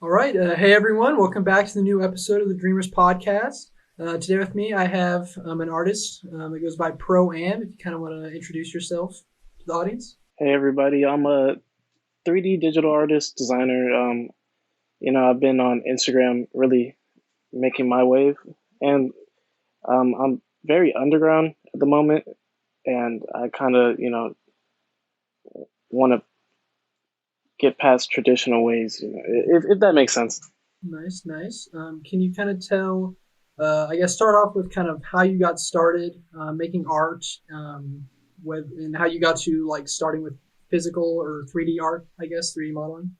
All right. Hey, everyone. Welcome back to the new episode of the Dreamers Podcast. Today with me, I have an artist that goes by ProAm. If you kind of want to introduce yourself to the audience. Hey everybody, I'm a 3D digital artist designer. I've been on Instagram really making my wave, and I'm very underground at the moment, and I kind of want to get past traditional ways, if that makes sense. Nice, nice. Can you kind of tell, I guess, start off with kind of how you got started making art and how you got to like starting with physical or 3D art, I guess, 3D modeling?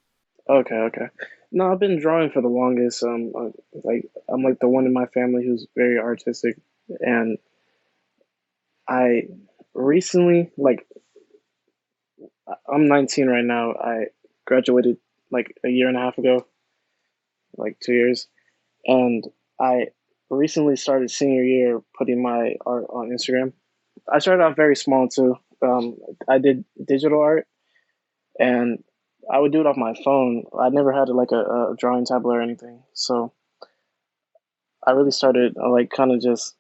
Okay, okay. No, I've been drawing for the longest. I'm like the one in my family who's very artistic, and I recently I'm 19 right now. I graduated like a year and a half ago, like 2 years, and I recently started senior year putting my art on Instagram. I started off very small too. I did digital art, and I would do it off my phone. I never had like a drawing tablet or anything, so I really started like kind of just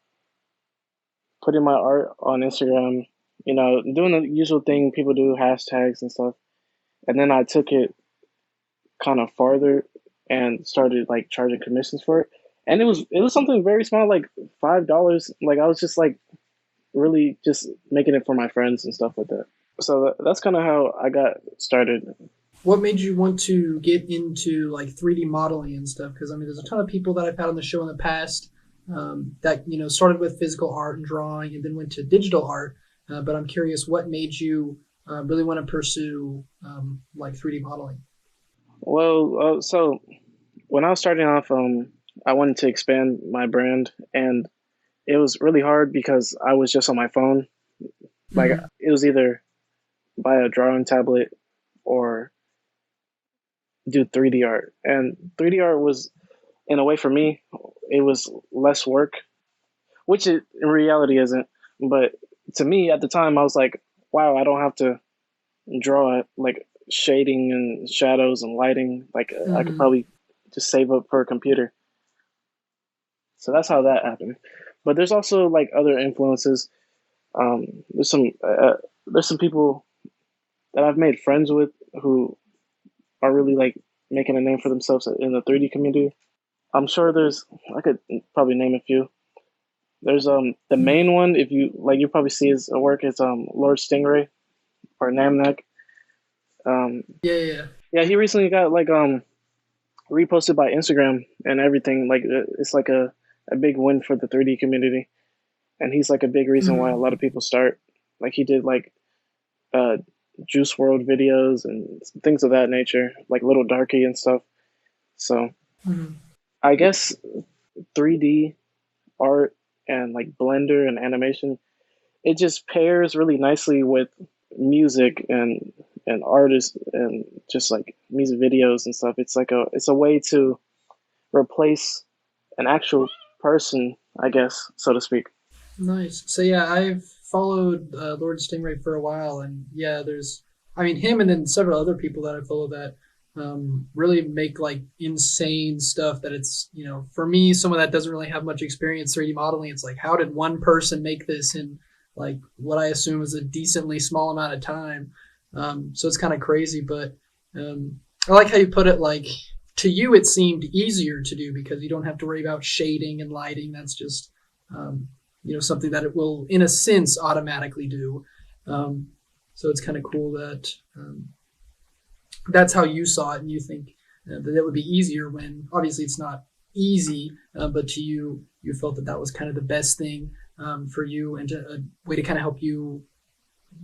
putting my art on Instagram. Doing the usual thing people do, hashtags and stuff. And then I took it kind of farther and started like charging commissions for it. And it was something very small, like $5. Like I was just like really just making it for my friends and stuff like that. So that's kind of how I got started. What made you want to get into like 3D modeling and stuff? Because I mean, there's a ton of people that I've had on the show in the past that started with physical art and drawing and then went to digital art. But I'm curious, what made you really want to pursue like 3D modeling? So when I was starting off, I wanted to expand my brand, and it was really hard because I was just on my phone. Like Mm-hmm. it was either buy a drawing tablet or do 3D art. And 3D art was, in a way, for me, it was less work, which it in reality isn't. But to me at the time, I was like, wow, I don't have to draw like shading and shadows and lighting. Like I could Mm-hmm. probably just save up for a computer. So that's how that happened. But there's also like other influences. Um, there's some uh, there's some people that I've made friends with who are really like making a name for themselves in the 3D community. I'm sure I could probably name a few. There's the Mm-hmm. main one, if you like, you probably see his work. It's Lord Stingray or Namnek. Um, Yeah, yeah, yeah. yeah, he recently got like reposted by Instagram and everything. Like it's like a big win for the 3D community, and he's like a big reason why a Mm-hmm. lot of people start. Like he did like uh Juice World videos and things of that nature, like Little Darky and stuff. So Mm-hmm. I guess 3D art and like Blender and animation, it just pairs really nicely with music and artists and just like music videos and stuff. It's a way to replace an actual person, I guess, so to speak. Nice. So yeah, I've followed Lord Stingray for a while, and yeah, I mean, him and then several other people that I follow that really make like insane stuff. That it's for me, someone that doesn't really have much experience 3D modeling, it's like, how did one person make this in like what I assume is a decently small amount of time? So it's kind of crazy, but I like how you put it. Like to you, it seemed easier to do because you don't have to worry about shading and lighting. That's just um, something that it will in a sense automatically do. um, so it's kind of cool that that's how you saw it and you think that it would be easier when obviously it's not easy, but to you you felt that that was kind of the best thing for you and a way to kind of help you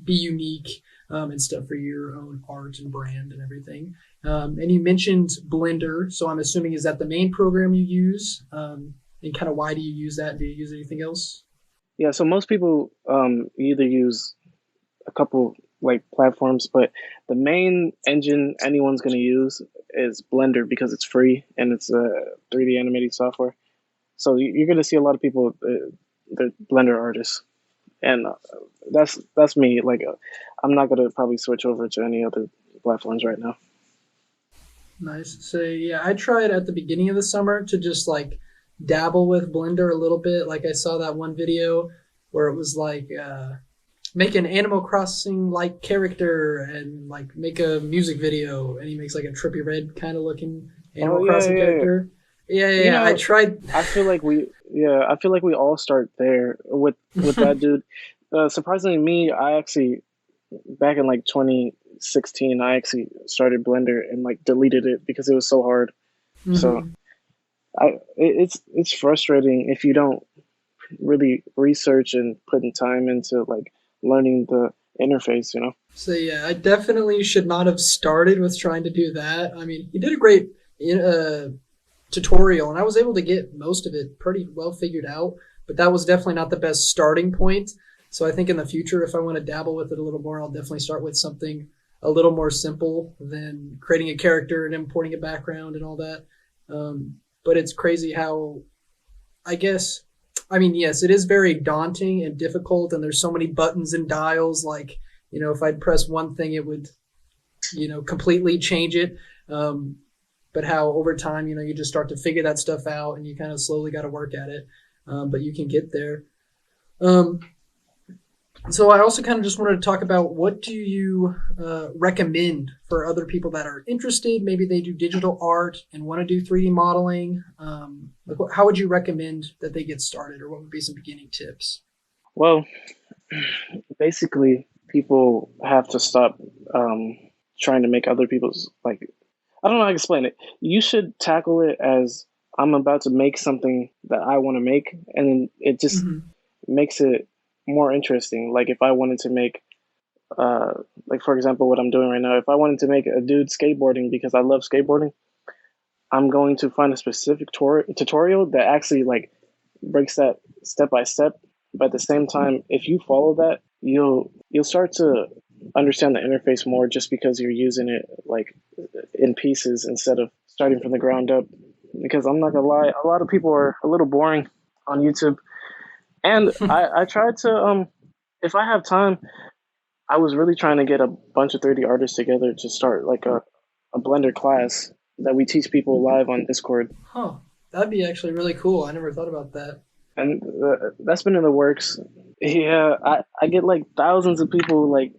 be unique and stuff for your own art and brand and everything. And you mentioned Blender, so I'm assuming is that the main program you use, and kind of why do you use that? Do you use anything else? Yeah, so most people either use a couple like platforms, but the main engine anyone's going to use is Blender because it's free and it's a 3D animating software. So you're going to see a lot of people, the Blender artists, and that's me. Like, I'm not going to probably switch over to any other platforms right now. Nice. So yeah, I tried at the beginning of the summer to just like dabble with Blender a little bit. Like I saw that one video where it was like make an Animal Crossing like character and like make a music video, and he makes like a Trippy Red kind of looking Oh Animal yeah, Crossing yeah, yeah. character. Yeah, yeah, You yeah. I know, tried. I feel like we all start there with that dude. Surprisingly, me, I actually back in like 2016, I actually started Blender and like deleted it because it was so hard. So Mhm. it's frustrating if you don't really research and putting time into like learning the interface. You know. So yeah, I definitely should not have started with trying to do that. I mean, he did a great uh, tutorial, and I was able to get most of it pretty well figured out. But that was definitely not the best starting point. So I think in the future, if I want to dabble with it a little more, I'll definitely start with something a little more simple than creating a character and importing a background and all that. But it's crazy how I guess I mean yes, it is very daunting and difficult, and there's so many buttons and dials. Like if I'd press one thing, it would completely change it. Um, but how over time, you just start to figure that stuff out, and you kind of slowly got to work at it. But you can get there. Um, so I also kind of just wanted to talk about what do you recommend for other people that are interested? Maybe they do digital art and want to do 3D modeling. How would you recommend that they get started, or what would be some beginning tips? Well, basically, people have to stop trying to make other people's like. I don't know how to explain it. You should tackle it as I'm about to make something that I want to make, and then it just Mm-hmm. makes it more interesting. Like if I wanted to make, like for example, what I'm doing right now, if I wanted to make a dude skateboarding because I love skateboarding, I'm going to find a specific tutorial that actually like breaks that step by step. But at the same time, if you follow that, you'll start to understand the interface more just because you're using it like in pieces instead of starting from the ground up. Because I'm not gonna lie, a lot of people are a little boring on YouTube, and I tried to if I have time, I was really trying to get a bunch of 3D artists together to start like a Blender class that we teach people live on Discord, Huh. That'd be actually really cool. I never thought about that. and that's been in the works. Yeah, I get like thousands of people like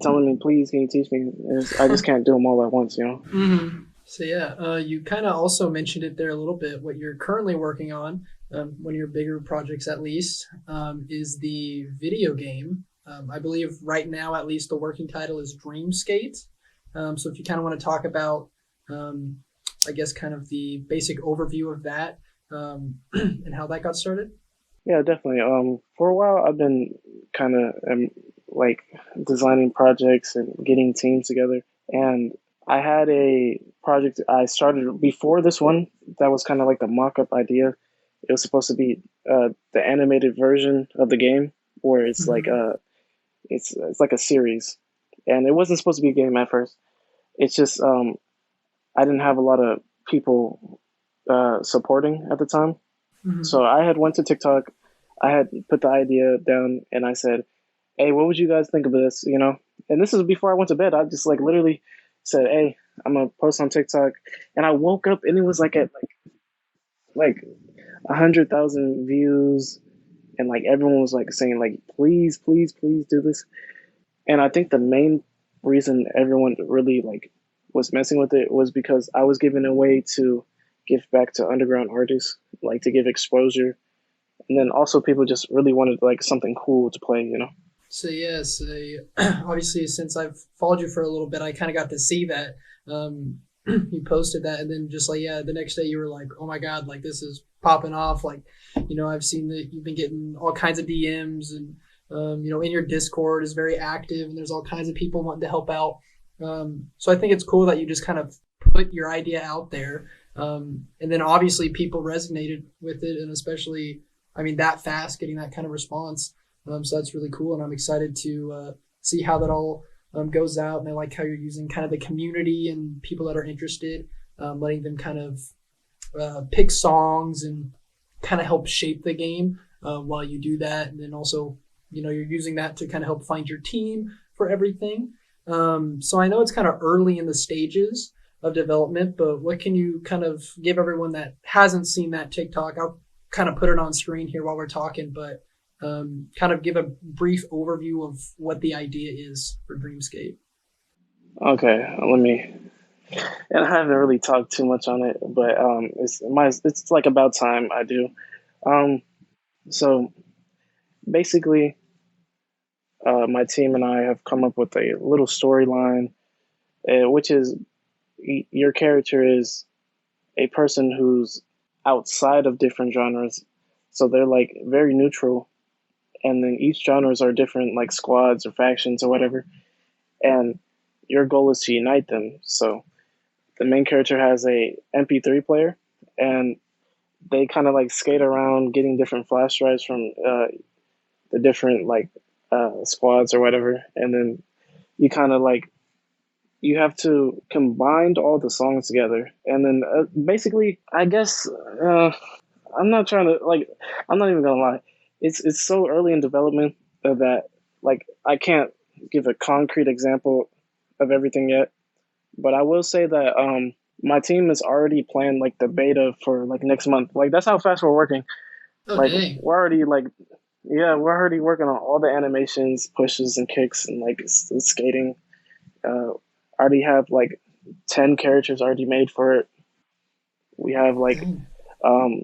telling me, please, can you teach me? I just can't do them all at once, you know. Mm-hmm. So yeah, you kind of also mentioned it there a little bit. What you're currently working on, one of your bigger projects at least, is the video game. I believe right now, at least, the working title is DreamSkate. So if you kind of want to talk about, um, I guess, kind of the basic overview of that and how that got started. Yeah, definitely. For a while, I've been kind of like designing projects and getting teams together. And I had a project I started before this one that was kind of like the mock-up idea. It was supposed to be the animated version of the game, where it's like Mm-hmm. it's like a series, and it wasn't supposed to be a game at first. It's just I didn't have a lot of people supporting at the time, Mm-hmm. so I had went to TikTok. I had put the idea down and I said, "Hey, what would you guys think of this?" You know, and this is before I went to bed. I just like literally said, "Hey, I'm gonna post on TikTok," and I woke up and it was like at like 100,000 views, and like everyone was like saying like, "Please, please, please do this." And I think the main reason everyone really like was messing with it was because I was giving a way to give back to underground artists, like to give exposure, and then also people just really wanted like something cool to play, you know. So yes, obviously since I've followed you for a little bit, I kind of got to see that you posted that, and then just like yeah, the next day you were like, oh my god, like this is popping off. Like I've seen that you've been getting all kinds of DMs, and in your Discord is very active, and there's all kinds of people wanting to help out. So I think it's cool that you just kind of put your idea out there, and then obviously people resonated with it, and especially I mean that fast, getting that kind of response. So that's really cool, and I'm excited to see how that all goes out. And I like how you're using kind of the community and people that are interested, letting them kind of pick songs and kind of help shape the game while you do that. And then also, you're using that to kind of help find your team for everything. So I know it's kind of early in the stages, of development. But what can you kind of give everyone that hasn't seen that TikTok? I'll kind of put it on screen here while we're talking, but kind of give a brief overview of what the idea is for DreamSkate. Okay, let me. And I haven't really talked too much on it, but it's like about time I do. Um, so basically, my team and I have come up with a little storyline, which is your character is a person who's outside of different genres, so they're like very neutral, and then each genres are different, like squads or factions or whatever, and your goal is to unite them. So the main character has a MP3 player, and they kind of like skate around getting different flash drives from the different like squads or whatever, and then you kind of like you have to combine all the songs together, and then basically, I guess I'm not trying to like, I'm not even gonna lie, it's so early in development that like I can't give a concrete example of everything yet, but I will say that my team has already planned like the beta for like next month. Like that's how fast we're working. Oh, Like dang. we're already like yeah, we're already working on all the animations, pushes and kicks and like skating. Already have like 10 characters already made for it. We have like Dang. um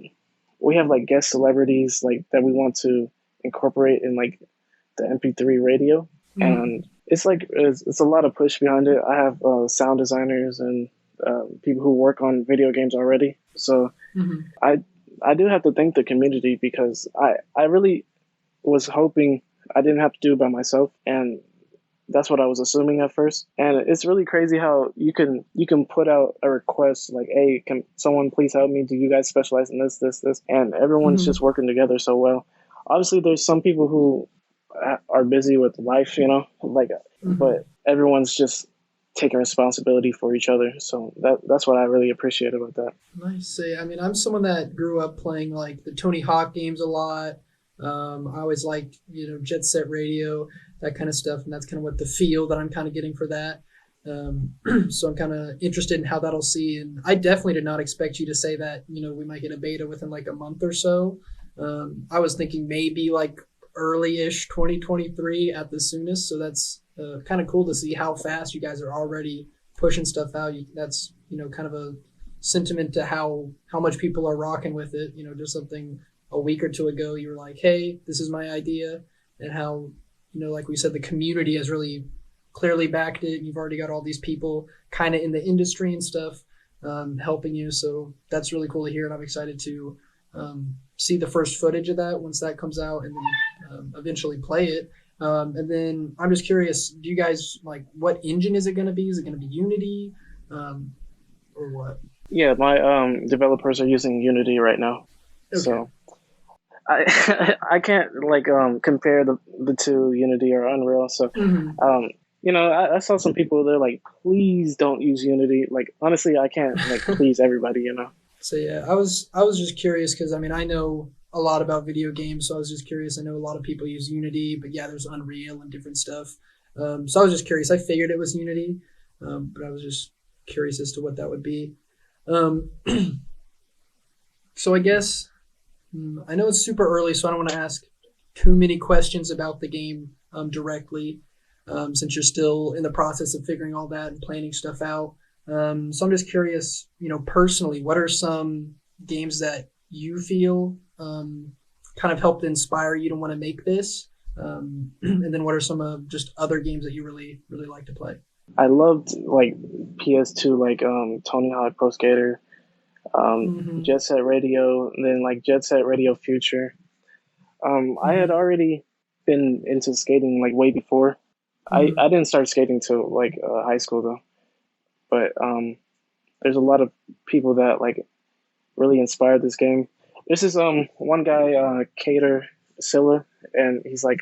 we have like guest celebrities like that we want to incorporate in like the MP3 radio, Mm-hmm. and it's like it's a lot of push behind it. I have sound designers and people who work on video games already, so Mm-hmm. I I do have to thank the community because I really was hoping I didn't have to do it by myself, and that's what I was assuming at first. And it's really crazy how you can put out a request like, "Hey, can someone please help me? Do you guys specialize in this?" And everyone's Mm-hmm. just working together so well. Obviously, there's some people who are busy with life, like, Mm-hmm. but everyone's just taking responsibility for each other. So that's what I really appreciate about that. Nice. Say, I mean, I'm someone that grew up playing like the Tony Hawk games a lot. I always liked, Jet Set Radio, that kind of stuff, and that's kind of what the feel that I'm kind of getting for that. So I'm kind of interested in how that'll see. And I definitely did not expect you to say that, we might get a beta within like a month or so. I was thinking maybe like early-ish 2023 at the soonest. So that's kind of cool to see how fast you guys are already pushing stuff out. That's, kind of a sentiment to how much people are rocking with it. Just something a week or two ago, you were like, "Hey, this is my idea," and how like we said, the community has really clearly backed it. You've already got all these people kind of in the industry and stuff helping you, so that's really cool to hear, and I'm excited to see the first footage of that once that comes out, and then eventually play it. And then I'm just curious, do you guys like what engine is it going to be? Is it going to be Unity um, or what? Yeah, my developers are using Unity right now, Okay. so I can't like compare the two, Unity or Unreal. So Mm-hmm. um I saw some people, they're like, please don't use Unity. Like honestly, I can't like please everybody. So yeah, I was just curious because I mean I know a lot about video games, so I was just curious. I know a lot of people use Unity, but yeah, there's Unreal and different stuff. So I was just curious. I figured it was Unity, but I was just curious as to what that would be. Um, so I guess I know it's super early, so I don't want to ask too many questions about the game directly, since you're still in the process of figuring all that and planning stuff out. So I'm just curious, personally, what are some games that you feel kind of helped inspire you to want to make this? And then what are some of just other games that you really, really like to play? I loved like PS2, like Tony Hawk Pro Skater, Mm-hmm. Jet Set Radio, and then like Jet Set Radio Future. I had Mm-hmm. already been into skating like way before. I Mm-hmm. didn't start skating till like high school though, but there's a lot of people that like really inspired this game. This is one guy, Cater Silla, and he's like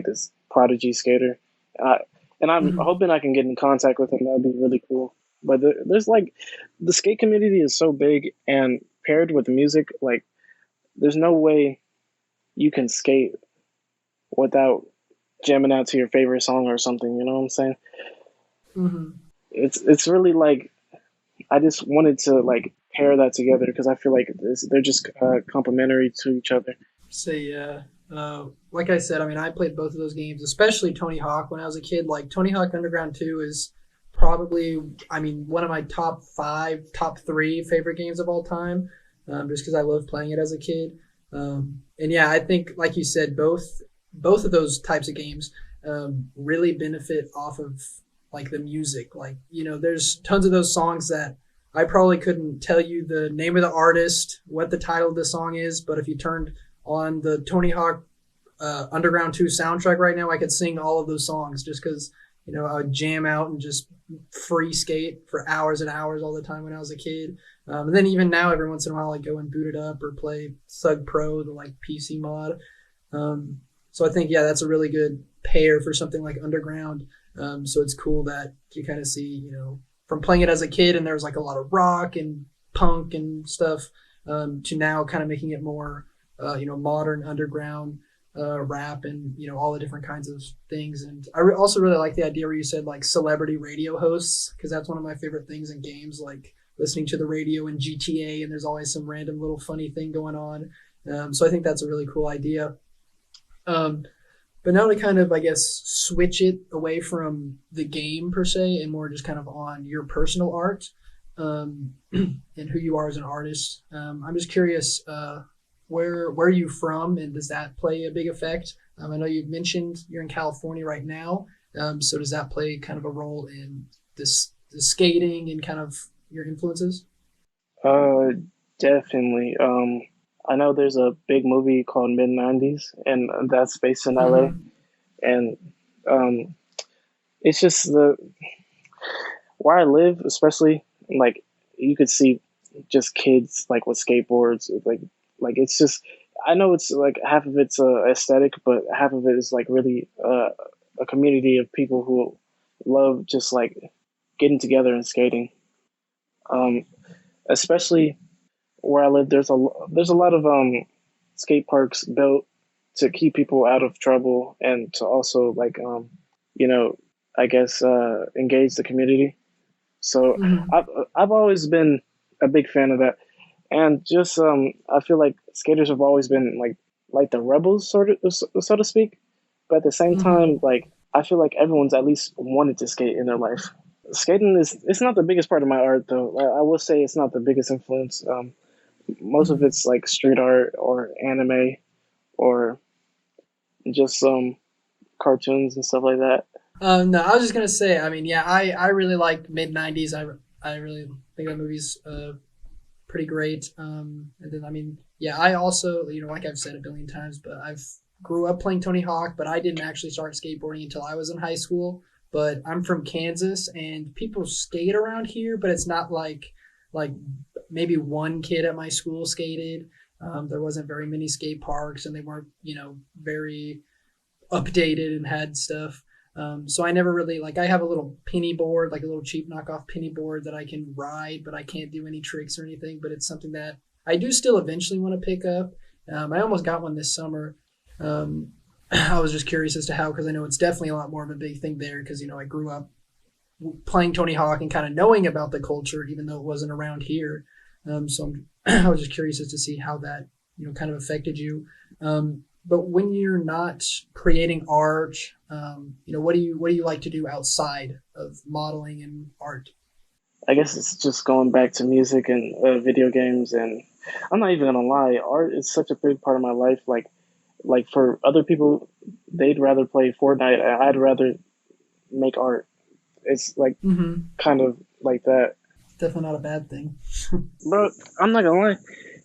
this prodigy skater. Uh, and I'm Mm-hmm. hoping I can get in contact with him. That'd be really cool. But there's like the skate community is so big, and paired with music, like there's no way you can skate without jamming out to your favorite song or something. You know what I'm saying? Mm-hmm. It's really like I just wanted to like pair that together because I feel like they're just complementary to each other. So yeah, like I said, I mean, I played both of those games, especially Tony Hawk when I was a kid. Like Tony Hawk Underground 2 is probably, I mean, one of my top five, top three favorite games of all time, just because I loved playing it as a kid. And yeah, I think, like you said, both of those types of games really benefit off of like the music. Like there's tons of those songs that I probably couldn't tell you the name of the artist, what the title of the song is, but if you turned on the Tony Hawk Underground 2 soundtrack right now, I could sing all of those songs just because I would jam out and just free skate for hours and hours all the time when I was a kid. And then even now, every once in a while, I go and boot it up or play Thug Pro, the like PC mod. So I think that's a really good pair for something like Underground. So it's cool that you kind of see from playing it as a kid and there was like a lot of rock and punk and stuff to now kind of making it more modern underground rap and all the different kinds of things. And I also really like the idea where you said like celebrity radio hosts because that's one of my favorite things in games, like listening to the radio in GTA and there's always some random little funny thing going on. So I think that's a really cool idea. Um, but now to kind of, I guess, switch it away from the game per se and more just kind of on your personal art and who you are as an artist. I'm just curious, where are you from, and does that play a big effect? I know you've mentioned you're in California right now, so does that play kind of a role in the skating and kind of your influences? Uh, Definitely. I know there's a big movie called Mid '90s, and that's based in LA. Mm-hmm. And um, it's just the where I live, especially like you could see just kids like with skateboards, like it's just. I know it's like half of it's aesthetic, but half of it is like really a community of people who love just like getting together and skating. Um, Especially where I live, there's a lot of skate parks built to keep people out of trouble and to also like you know I guess engage the community. So Mm-hmm. I've always been a big fan of that, and just I feel like skaters have always been like the rebels sort of so to speak, but at the same Mm-hmm. time like I feel like everyone's at least wanted to skate in their life. Skating is it's not the biggest part of my art though. I will say it's not the biggest influence. Most of Mm-hmm. it's like street art or anime or just some cartoons and stuff like that. No, I was just gonna say. I mean, yeah, I really like mid '90s. I really think that movie's pretty great. And then I mean, yeah, I also like I've said a billion times, but I've grew up playing Tony Hawk, but I didn't actually start skateboarding until I was in high school. But I'm from Kansas, and people skate around here, but it's not like maybe one kid at my school skated. There wasn't very many skate parks, and they weren't very updated and had stuff. So I never really like. I have a little penny board, like a little cheap knockoff penny board that I can ride, but I can't do any tricks or anything. But it's something that I do still eventually want to pick up. I almost got one this summer. Um, I was just curious as to how, because I know it's definitely a lot more of a big thing there. Because I grew up playing Tony Hawk and kind of knowing about the culture, even though it wasn't around here. I was just curious as to see how that kind of affected you. But when you're not creating art, what do you like to do outside of modeling and art? I guess it's just going back to music and video games, and I'm not even gonna lie, art is such a big part of my life. Like for other people, they'd rather play Fortnite. I'd rather make art. It's like Mm-hmm. kind of like that, Definitely not a bad thing. bro. I'm not gonna lie,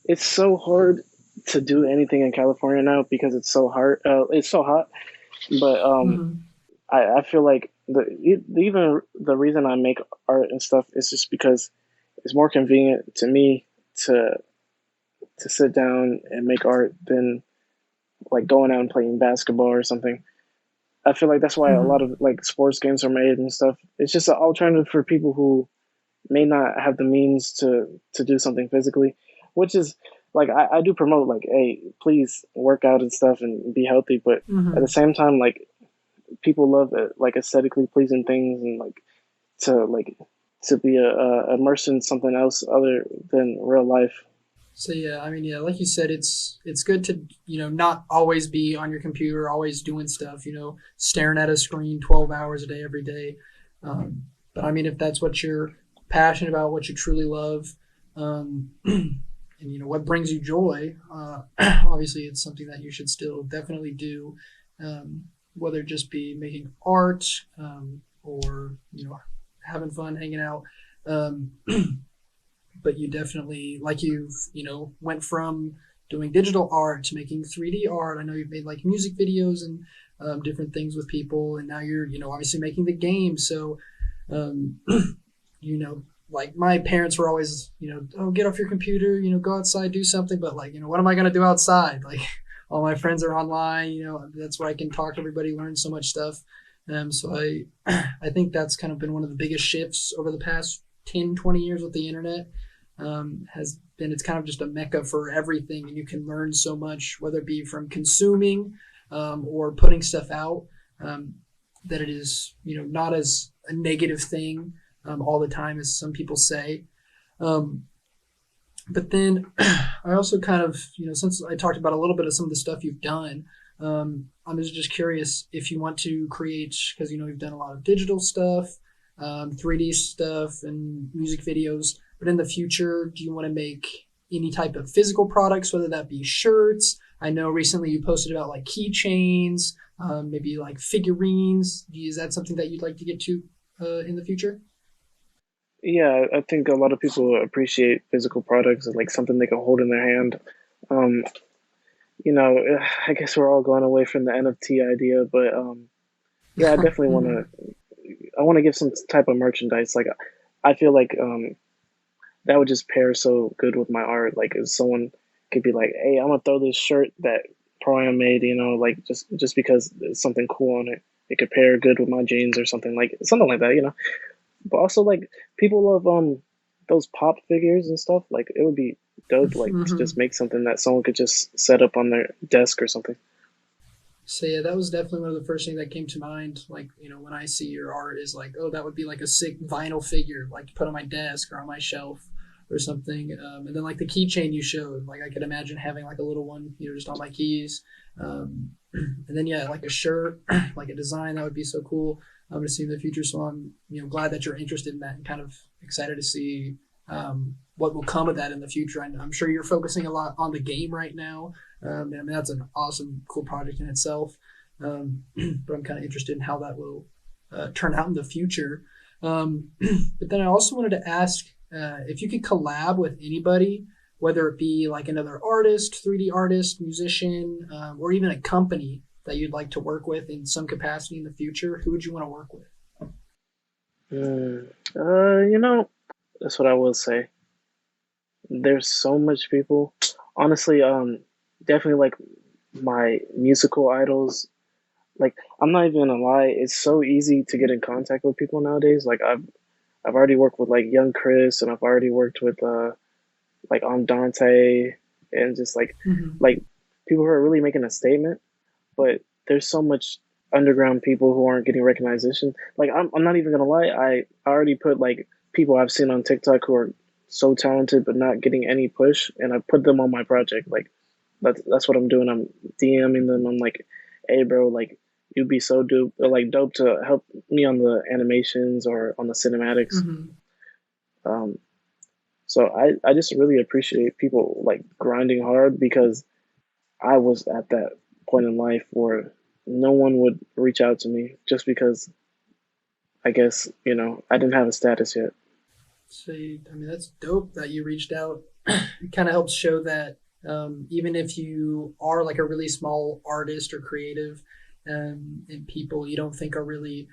it's so hard to do anything in California now because it's so hard. It's so hot, but Mm-hmm. I feel like even the reason I make art and stuff is just because it's more convenient to me to to sit down and make art than like going out and playing basketball or something. I feel like that's why a lot Mm-hmm. of like sports games are made and stuff. It's just an alternative for people who may not have the means to do something physically, which is like I do promote like, hey, please work out and stuff and be healthy, but at the Mm-hmm. same time, like people love like aesthetically pleasing things and like to like to be immersed in something else other than real life. So yeah, I mean, yeah, like you said, it's good to not always be on your computer, always doing stuff, staring at a screen 12 hours a day every day. But I mean, if that's what you're passionate about, what you truly love, and what brings you joy, obviously it's something that you should still definitely do, whether it just be making art, or having fun, hanging out. Um, but you definitely, like, you've went from doing digital art to making 3D art. I know you've made like music videos and different things with people, and now you're obviously making the game. So um, like my parents were always oh, get off your computer, go outside, do something. But like, what am I going to do outside? Like, all my friends are online. That's where I can talk to everybody, learn so much stuff. So I think that's kind of been one of the biggest shifts over the past 10, 20 years with the internet. Has been, it's kind of just a mecca for everything, and you can learn so much, whether it be from consuming, or putting stuff out, um, that it is not as a negative thing, all the time as some people say. um, but then I also kind of, since I talked about a little bit of some of the stuff you've done, I'm just curious if you want to create, because you've done a lot of digital stuff, 3D stuff, and music videos. But in the future, do you want to make any type of physical products, whether that be shirts? I know recently you posted about like keychains, maybe like figurines. Is that something that you'd like to get to in the future? Yeah, I think a lot of people appreciate physical products and like something they can hold in their hand. Um, I guess we're all going away from the NFT idea, but yeah, I definitely want Mhm. to. I want to give some type of merchandise. Like, I feel like that would just pair so good with my art. Like, if someone could be like, "Hey, I'm gonna throw this shirt that ProAm made," like just because there's something cool on it. It could pair good with my jeans or something like that. But also like people love those pop figures and stuff. Like it would be dope like to just Mhm. make something that someone could just set up on their desk or something. So yeah, that was definitely one of the first things that came to mind. Like, when I see your art, is like, oh, that would be like a sick vinyl figure, like to put on my desk or on my shelf or something. And then like the keychain you showed, like I could imagine having like a little one, just on my keys. And then yeah, like a shirt, like a design that would be so cool. To see in the future. So I'm glad that you're interested in that, and kind of excited to see what will come of that in the future. I'm sure you're focusing a lot on the game right now. I mean, that's an awesome, cool project in itself. But I'm kind of interested in how that will turn out in the future. But then I also wanted to ask if you could collab with anybody, whether it be like another artist, 3D artist, musician, or even a company that you'd like to work with in some capacity in the future. Who would you want to work with? Mm, that's what I will say. There's so much people. Honestly, definitely like my musical idols. Like I'm not even gonna lie, it's so easy to get in contact with people nowadays. Like I've already worked with like young Chris, and I've already worked with like on Dante, and just Mm-hmm. like people who are really making a statement. But there's so much underground people who aren't getting recognition. Like I'm not even gonna lie, I already put like people I've seen on TikTok who are so talented but not getting any push, and I put them on my project. Like that's what I'm doing. I'm DMing them. I'm like, hey bro, like you'd be so dope to help me on the animations or on the cinematics. Mm-hmm. Um, so I just really appreciate people like grinding hard because I was at that point in life where no one would reach out to me just because I guess, I didn't have a status yet. So, I mean, that's dope that you reached out. It kind of helps show that, even if you are like a really small artist or creative, and people you don't think are really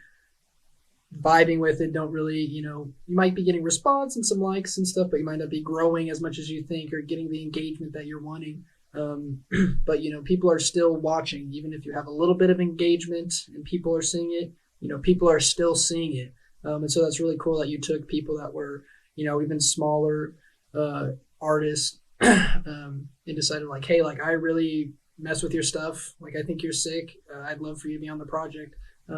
vibing with it, don't really, you might be getting response and some likes and stuff, but you might not be growing as much as you think or getting the engagement that you're wanting. Um, but people are still watching, even if you have a little bit of engagement and people are seeing it. People are still seeing it, and so that's really cool that you took people that were, even smaller uh, artists, and decided like, hey, like I really mess with your stuff. Like I think you're sick. I'd love for you to be on the project.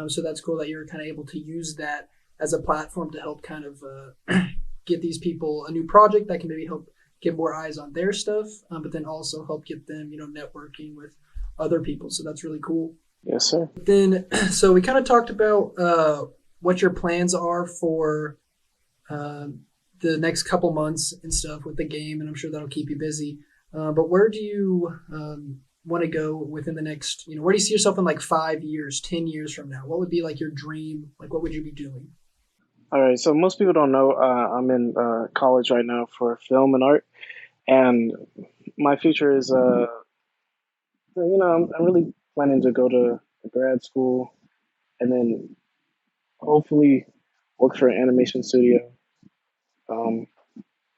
So that's cool that you're kind of able to use that, as a platform to help kind of get these people a new project that can maybe help get more eyes on their stuff, but then also help get them, networking with other people. So that's really cool. Yes, sir. Then, so we kind of talked about what your plans are for uh, the next couple months and stuff with the game, and I'm sure that'll keep you busy. But where do you want to go within the next, where do you see yourself in like 5 years, 10 years from now? What would be like your dream? Like, what would you be doing? All right. So most people don't know I'm in college right now for film and art, and my future is I'm really planning to go to grad school and then hopefully work for an animation studio. Um,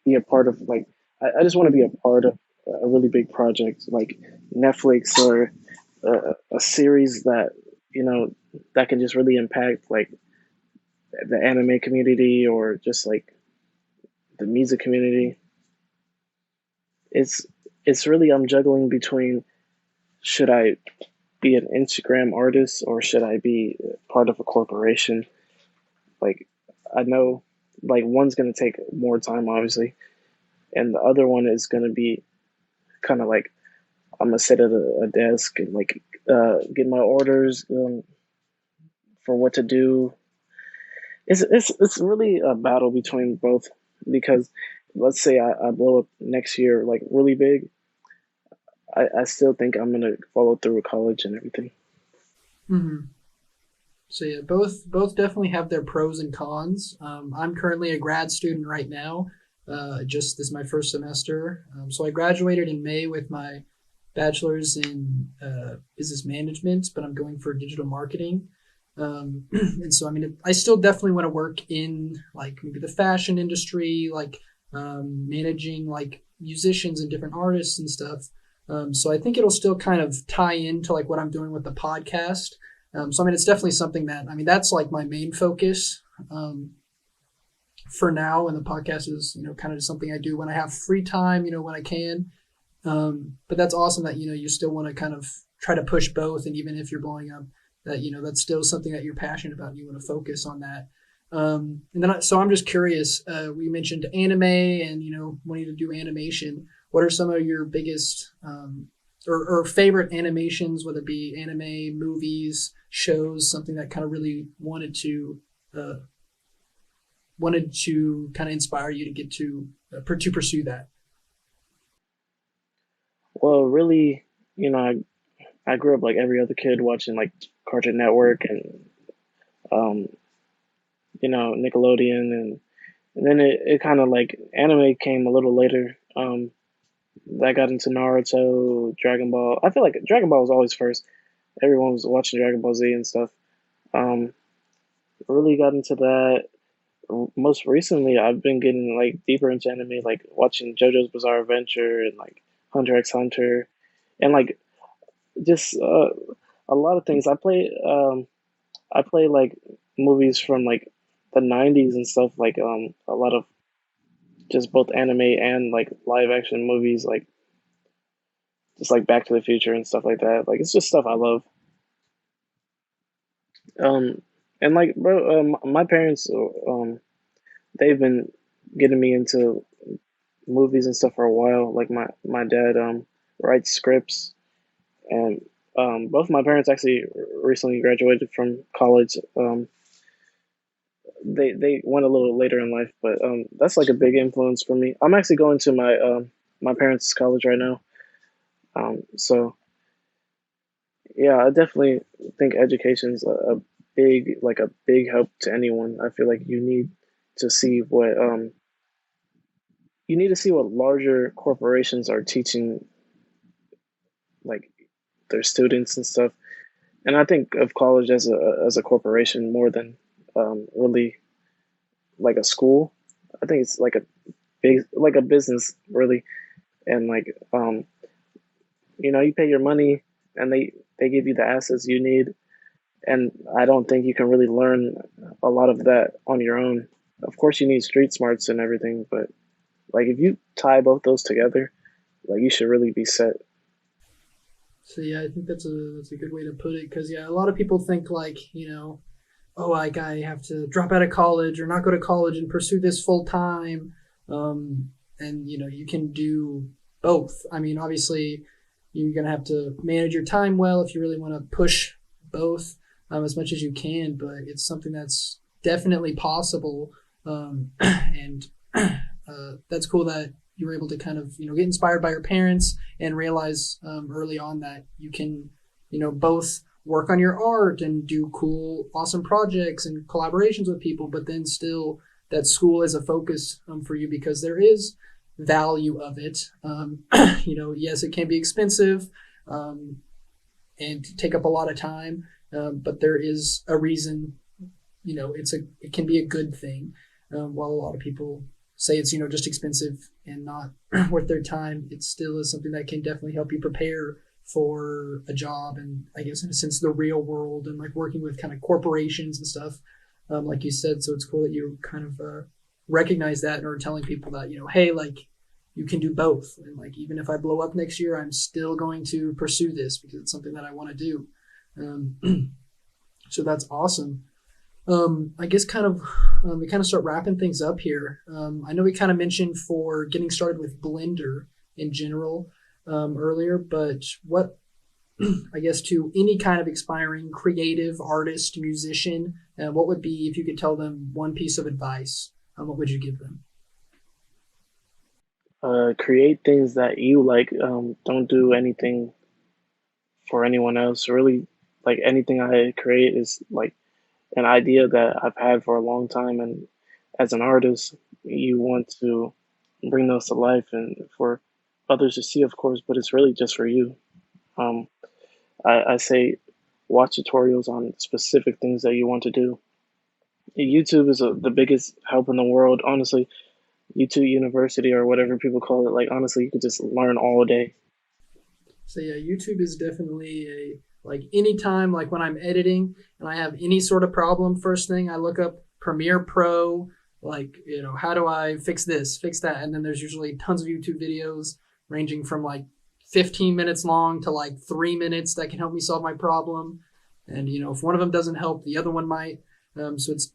be a part of like I just want to be a part of a really big project like Netflix or a series that you know that can just really impact like the anime community or just like the music community. It's it's really I'm juggling between should I be an Instagram artist or should I be part of a corporation? Like I know like one's gonna take more time obviously, and the other one is gonna be kind of like I'm gonna sit at a desk and like get my orders for what to do. It's really a battle between both because let's say I blow up next year like really big. I still think I'm gonna follow through with college and everything. Mm-hmm. So yeah, both definitely have their pros and cons. I'm currently a grad student right now. Just this is my first semester. So I graduated in May with my bachelor's in business management, but I'm going for digital marketing. And so I mean, I still definitely want to work in like maybe the fashion industry, like managing like musicians and different artists and stuff. So I think it'll still kind of tie into like what I'm doing with the podcast. So I mean, it's definitely something that I mean that's like my main focus for now, and the podcast is kind of just something I do when I have free time, when I can. But that's awesome that you still want to kind of try to push both, and even if you're blowing up, that that's still something that you're passionate about. And you want to focus on that. And then so I'm just curious. We mentioned anime, and wanting to do animation. What are some of your biggest or favorite animations, whether it be anime, movies, shows, something that kind of really uh, wanted to kind of inspire you to get to pursue that? Well, really, I grew up like every other kid watching like Cartoon Network and um, Nickelodeon and then it kind of like anime came a little later. I got into Naruto, Dragon Ball. I feel like Dragon Ball was always first. Everyone was watching Dragon Ball Z and stuff. Um, really got into that. Most recently, I've been getting like deeper into anime, like watching JoJo's Bizarre Adventure and like Hunter x Hunter, and like just a lot of things. I play like movies from like the '90s and stuff. Like a lot of just both anime and like live action movies, like just like Back to the Future and stuff like that. Like it's just stuff I love. Um, and like, bro, my parents, they've been getting me into movies and stuff for a while. Like my dad, writes scripts, and both my parents actually recently graduated from college. They went a little later in life, but that's like a big influence for me. I'm actually going to my parents' college right now. So yeah, I definitely think education's a big like a big help to anyone. I feel like to see what you need to see what larger corporations are teaching like their students and stuff. And I think of college as a corporation more than really like a school. I think it's like a big like a business really, and like you pay your money and they give you the assets you need, and I don't think you can really learn a lot of that on your own. Of course, you need street smarts and everything, but like if you tie both those together, like you should really be set. So yeah, I think that's a good way to put it because yeah, a lot of people think like oh, like I have to drop out of college or not go to college and pursue this full time. Um, and you can do both. I mean, obviously, you're gonna have to manage your time well if you really want to push both as much as you can. But it's something that's definitely possible, and that's cool that you were able to kind of get inspired by your parents and realize early on that you can both work on your art and do cool, awesome projects and collaborations with people, but then still that school is a focus for you because there is value of it. Yes, it can be expensive and take up a lot of time, but there is a reason. It can be a good thing. While a lot of people say it's just expensive and not worth their time, it still is something that can definitely help you prepare for a job and I guess in a sense the real world and like working with kind of corporations and stuff, like you said. So it's cool that you kind of recognize that and are telling people that hey, like you can do both, and like even if I blow up next year, I'm still going to pursue this because it's something that I want to do. So that's awesome. I guess kind of we kind of start wrapping things up here. I know we kind of mentioned for getting started with Blender in general earlier, but what I guess to any kind of aspiring creative artist, musician, what would be if you could tell them one piece of advice? What would you give them? Create things that you like. Don't do anything for anyone else. Really, like anything I create is like an idea that I've had for a long time, and as an artist, you want to bring those to life and for others to see, of course. But it's really just for you. Um, I say watch tutorials on specific things that you want to do. YouTube is the biggest help in the world, honestly. YouTube University or whatever people call it. Like honestly, you could just learn all day. So yeah, YouTube is definitely a like anytime like when I'm editing and I have any sort of problem, first thing I look up Premiere Pro, like how do I fix this, fix that, and then there's usually tons of YouTube videos ranging from like 15 minutes long to like 3 minutes that can help me solve my problem. And if one of them doesn't help, the other one might. So it's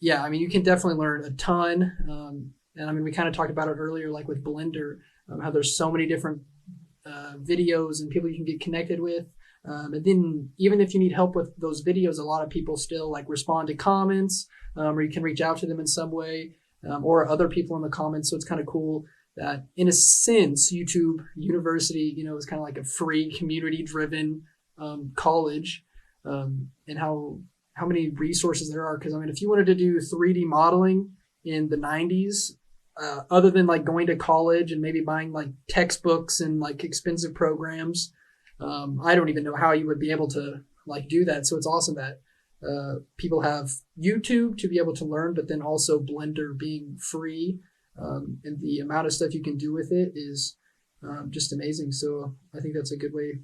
yeah, I mean you can definitely learn a ton. And I mean we kind of talked about it earlier, like with Blender, how there's so many different videos and people you can get connected with. And then even if you need help with those videos, a lot of people still like respond to comments, or you can reach out to them in some way, or other people in the comments. So it's kind of cool that in a sense, YouTube University, is kind of like a free community driven college, and how many resources there are. Because I mean, if you wanted to do 3D modeling in the 90s, other than like going to college and maybe buying like textbooks and like expensive programs, I don't even know how you would be able to like do that. So it's awesome that people have YouTube to be able to learn, but then also Blender being free, and the amount of stuff you can do with it is just amazing. So I think that's a good way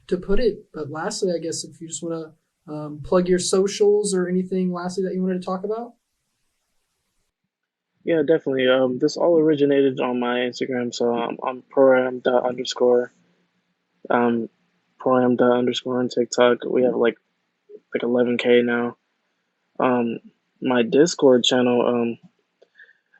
to put it. But lastly, I guess if you just want to plug your socials or anything lastly that you wanted to talk about. Yeah, definitely. This all originated on my Instagram, so I'm proam dot underscore um proam dot underscore on TikTok. We have like 11K now. Um, my Discord channel.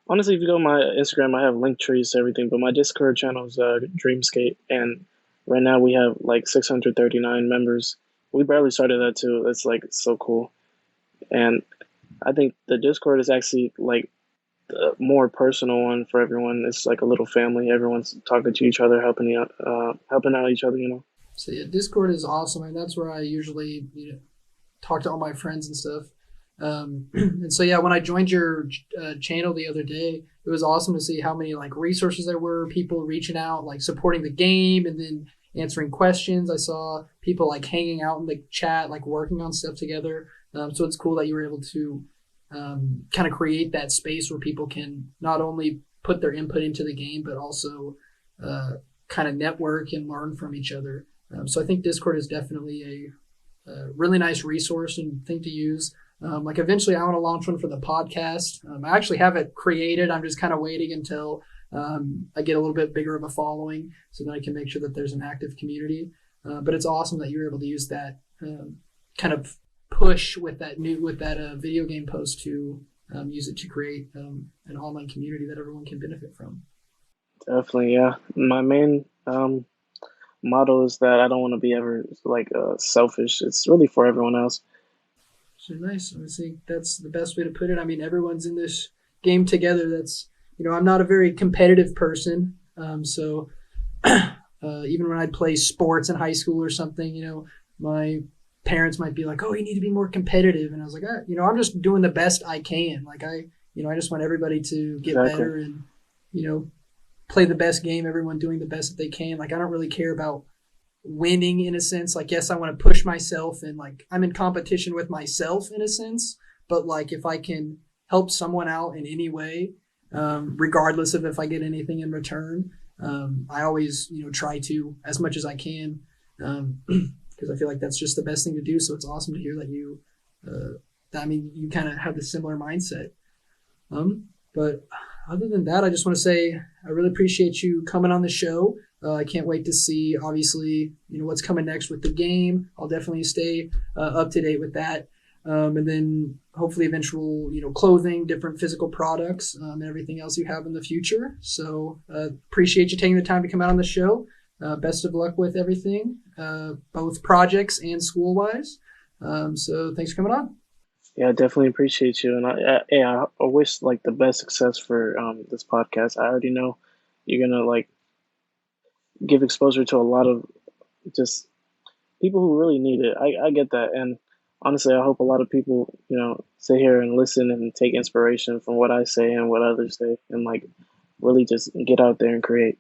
Honestly, if you go to my Instagram, I have link trees to everything, but my Discord channel is DreamSkate, and right now we have like 639 members. We barely started that too. That's like so cool, and I think the Discord is actually like the more personal one for everyone. It's like a little family. Everyone's talking to each other, helping out each other. So yeah, Discord is awesome, and that's where I usually talk to all my friends and stuff. And so yeah, when I joined your channel the other day, it was awesome to see how many like resources there were, people reaching out, like supporting the game, and then answering questions. I saw people like hanging out in the chat, like working on stuff together. So it's cool that you were able to kind of create that space where people can not only put their input into the game, but also kind of network and learn from each other. So I think Discord is definitely a really nice resource and thing to use. Like eventually, I want to launch one for the podcast. I actually have it created. I'm just kind of waiting until I get a little bit bigger of a following, so that I can make sure that there's an active community. But it's awesome that you're able to use that kind of push with that video game post to use it to create an online community that everyone can benefit from. Definitely, yeah. My main motto is that I don't want to be ever like selfish. It's really for everyone else. So nice. I think that's the best way to put it. I mean, everyone's in this game together. That's I'm not a very competitive person, so even when I'd play sports in high school or something, my parents might be like, "Oh, you need to be more competitive," and I was like, I'm just doing the best I can. Like I just want everybody to get Exactly. better and you know play the best game. Everyone doing the best that they can. Like I don't really care about winning in a sense. Like yes, I want to push myself and like I'm in competition with myself in a sense. But like if I can help someone out in any way, regardless of if I get anything in return, I always try to as much as I can because I feel like that's just the best thing to do. So it's awesome to hear that I mean, you kind of have the similar mindset. But other than that, I just want to say I really appreciate you coming on the show. I can't wait to see, obviously, what's coming next with the game. I'll definitely stay up to date with that. And then hopefully eventual, clothing, different physical products, and everything else you have in the future. So appreciate you taking the time to come out on the show. Best of luck with everything, both projects and school wise. So thanks for coming on. Yeah, I definitely appreciate you, and I wish like the best success for this podcast. I already know you're gonna like give exposure to a lot of just people who really need it. I get that, and honestly, I hope a lot of people sit here and listen and take inspiration from what I say and what others say, and like really just get out there and create.